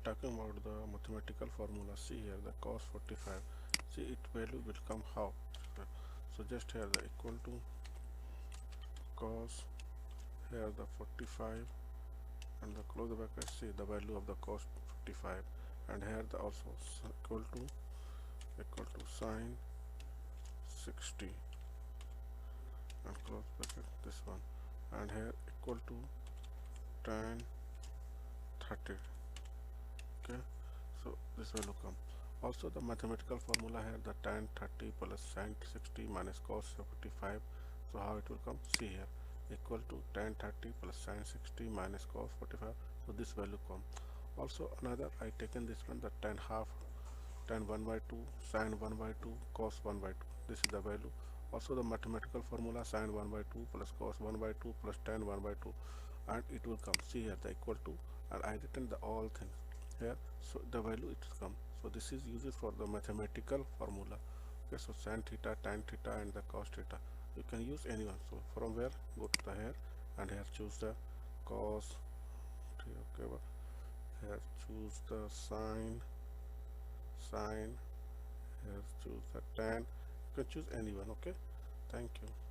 talking about the mathematical formula, see here the cos 45, see its value will come how. So just here the equal to cos, here the 45, and the close the bracket, see the value of the cos 55, and here the also equal to sine 60, and close bracket this one, and here equal to tan 30. Okay, so this value come. Also the mathematical formula here, the tan 30 plus sin 60 minus cos 45. So how it will come, see here, equal to tan 30 plus sin 60 minus cos 45. So this value come. Also another I taken this one, the tan half, tan 1 by 2, sin 1 by 2, cos 1 by 2. This is the value. Also the mathematical formula, sin 1 by 2 plus cos 1 by 2 plus tan 1 by 2, and it will come, see here the equal to, and I written the all things here, so the value it will come. So this is used for the mathematical formula. Okay, so sin theta, tan theta, and the cos theta, you can use anyone. So from where, go to the here, and here choose the cos, okay, here choose the sine, here choose the tan. You can choose anyone. Okay, thank you.